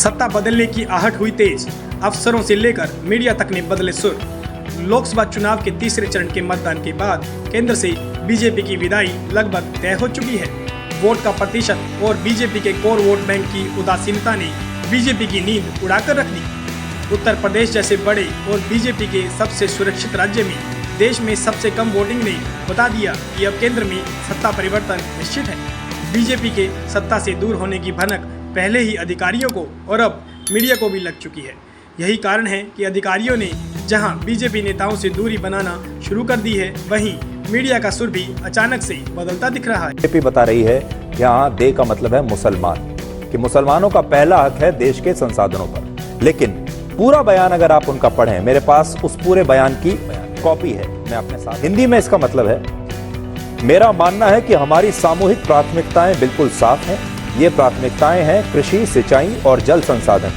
सत्ता बदलने की आहट हुई तेज, अफसरों से लेकर मीडिया तक ने बदले सुर। लोकसभा चुनाव के तीसरे चरण के मतदान के बाद केंद्र से बीजेपी की विदाई लगभग तय हो चुकी है। वोट का प्रतिशत और बीजेपी के कोर वोट बैंक की उदासीनता ने बीजेपी की नींद उड़ाकर रख दी। उत्तर प्रदेश जैसे बड़े और बीजेपी के सबसे सुरक्षित राज्य में देश में सबसे कम वोटिंग ने बता दिया कि अब केंद्र में सत्ता परिवर्तन निश्चित है। बीजेपी के सत्ता से दूर होने की भनक पहले ही अधिकारियों को और अब मीडिया को भी लग चुकी है। यही कारण है कि अधिकारियों ने जहां बीजेपी नेताओं से दूरी बनाना शुरू कर दी है, वहीं मीडिया का सुर भी अचानक से बदलता दिख रहा है। बीजेपी बता रही है कि यहाँ दे का मतलब है मुसलमान, कि मुसलमानों का पहला हक है देश के संसाधनों पर। लेकिन पूरा बयान अगर आप उनका पढ़ें, मेरे पास उस पूरे बयान की कॉपी है, मैं अपने साथ। हिंदी में इसका मतलब है, मेरा मानना है कि हमारी सामूहिक प्राथमिकताएं बिल्कुल साफ हैं। ये प्राथमिकताएं हैं कृषि, सिंचाई और जल संसाधन,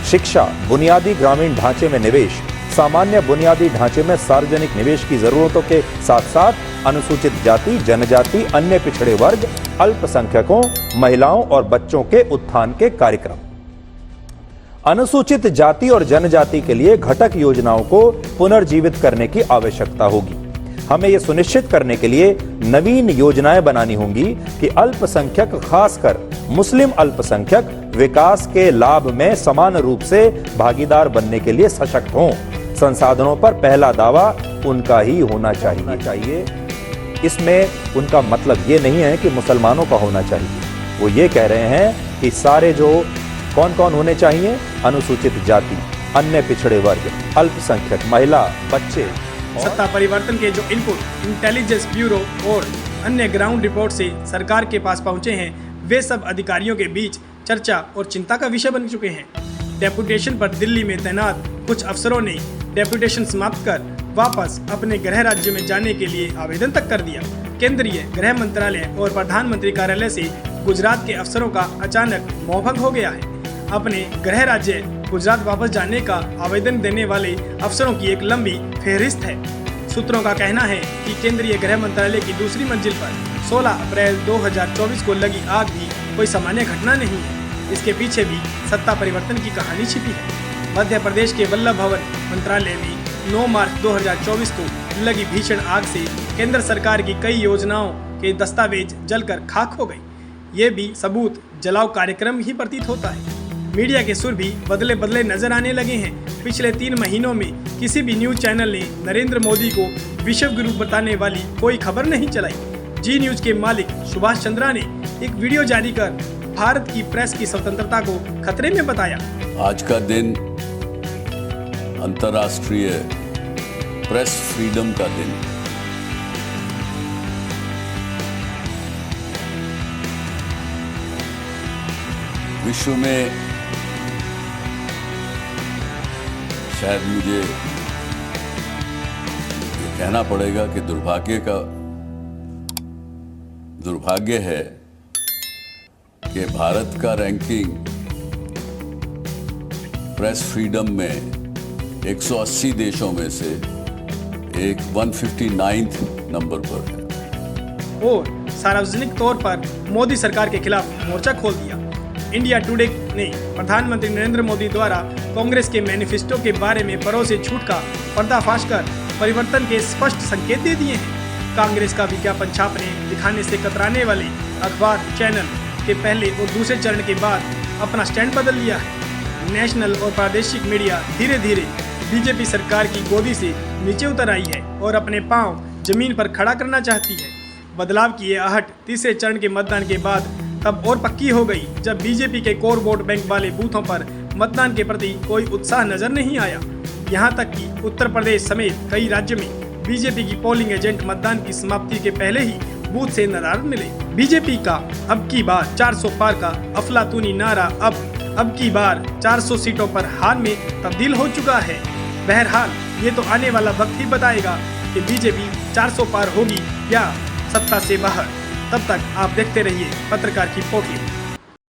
शिक्षा, बुनियादी ग्रामीण ढांचे में निवेश, सामान्य बुनियादी ढांचे में सार्वजनिक निवेश की जरूरतों के साथ साथ अनुसूचित जाति, जनजाति, अन्य पिछड़े वर्ग, अल्पसंख्यकों, महिलाओं और बच्चों के उत्थान के कार्यक्रम। अनुसूचित जाति और जनजाति के लिए घटक योजनाओं को पुनर्जीवित करने की आवश्यकता होगी। हमें यह सुनिश्चित करने के लिए नवीन योजनाएं बनानी होंगी कि अल्पसंख्यक, खासकर मुस्लिम अल्पसंख्यक, विकास के लाभ में समान रूप से भागीदार बनने के लिए सशक्त हों। संसाधनों पर पहला दावा उनका ही होना चाहिए। इसमें उनका मतलब ये नहीं है कि मुसलमानों का होना चाहिए। वो ये कह रहे हैं कि सारे जो कौन कौन होने चाहिए, अनुसूचित जाति, अन्य पिछड़े वर्ग, अल्पसंख्यक, महिला, बच्चे। सत्ता परिवर्तन के जो इनपुट इंटेलिजेंस ब्यूरो और अन्य ग्राउंड रिपोर्ट से सरकार के पास पहुंचे हैं, वे सब अधिकारियों के बीच चर्चा और चिंता का विषय बन चुके हैं। डेपुटेशन पर दिल्ली में तैनात कुछ अफसरों ने डेपुटेशन समाप्त कर वापस अपने गृह राज्य में जाने के लिए आवेदन तक कर दिया। केंद्रीय गृह मंत्रालय और प्रधानमंत्री कार्यालय से गुजरात के अफसरों का अचानक मोहभंग हो गया है। अपने गृह राज्य गुजरात वापस जाने का आवेदन देने वाले अफसरों की एक लंबी फहरिस्त है। सूत्रों का कहना है कि केंद्रीय गृह मंत्रालय की दूसरी मंजिल पर 16 अप्रैल 2024 को लगी आग भी कोई सामान्य घटना नहीं है। इसके पीछे भी सत्ता परिवर्तन की कहानी छिपी है। मध्य प्रदेश के वल्लभ भवन मंत्रालय में 9 मार्च 2024 को लगी भीषण आग से केंद्र सरकार की कई योजनाओं के दस्तावेज जलकर खाक हो गए। ये भी सबूत जलाओ कार्यक्रम ही प्रतीत होता है। मीडिया के सुर भी बदले बदले नजर आने लगे हैं। पिछले 3 महीनों में किसी भी न्यूज चैनल ने नरेंद्र मोदी को विश्व गुरु बताने वाली कोई खबर नहीं चलाई। जी न्यूज के मालिक सुभाष चंद्रा ने एक वीडियो जारी कर भारत की प्रेस की स्वतंत्रता को खतरे में बताया। आज का दिन अंतर्राष्ट्रीय प्रेस फ्रीडम का दिन। विश्व में शायद मुझे ये कहना पड़ेगा कि दुर्भाग्य है कि भारत का रैंकिंग प्रेस फ्रीडम में 180 देशों में से एक 159 नंबर पर है। और सार्वजनिक तौर पर मोदी सरकार के खिलाफ मोर्चा खोल दिया। इंडिया टुडे ने प्रधानमंत्री नरेंद्र मोदी द्वारा कांग्रेस के मैनिफेस्टो के बारे में परोसे झूठ का पर्दाफाश कर परिवर्तन के स्पष्ट संकेत दे दिए हैं। कांग्रेस का विज्ञापन छापने दिखाने से कतराने वाले अखबार, चैनल के पहले और दूसरे चरण के बाद अपना स्टैंड बदल लिया है। नेशनल और प्रादेशिक मीडिया धीरे धीरे बीजेपी सरकार की गोदी से नीचे उतर आई है और अपने पांव जमीन पर खड़ा करना चाहती है। बदलाव की ये आहट तीसरे चरण के मतदान के बाद तब और पक्की हो गई जब बीजेपी के कोर वोट बैंक वाले बूथों पर मतदान के प्रति कोई उत्साह नजर नहीं आया। यहां तक कि उत्तर प्रदेश समेत कई राज्यों में बीजेपी की पोलिंग एजेंट मतदान की समाप्ति के पहले ही बूथ से नाराज मिले। बीजेपी का अब की बार 400 पार का अफलातूनी नारा अब की बार 400 सीटों पर हार में तब्दील हो चुका है। बहरहाल ये तो आने वाला वक्त ही बताएगा कि बीजेपी 400 पार होगी या सत्ता से बाहर। तब तक आप देखते रहिए पत्रकार की पोटली।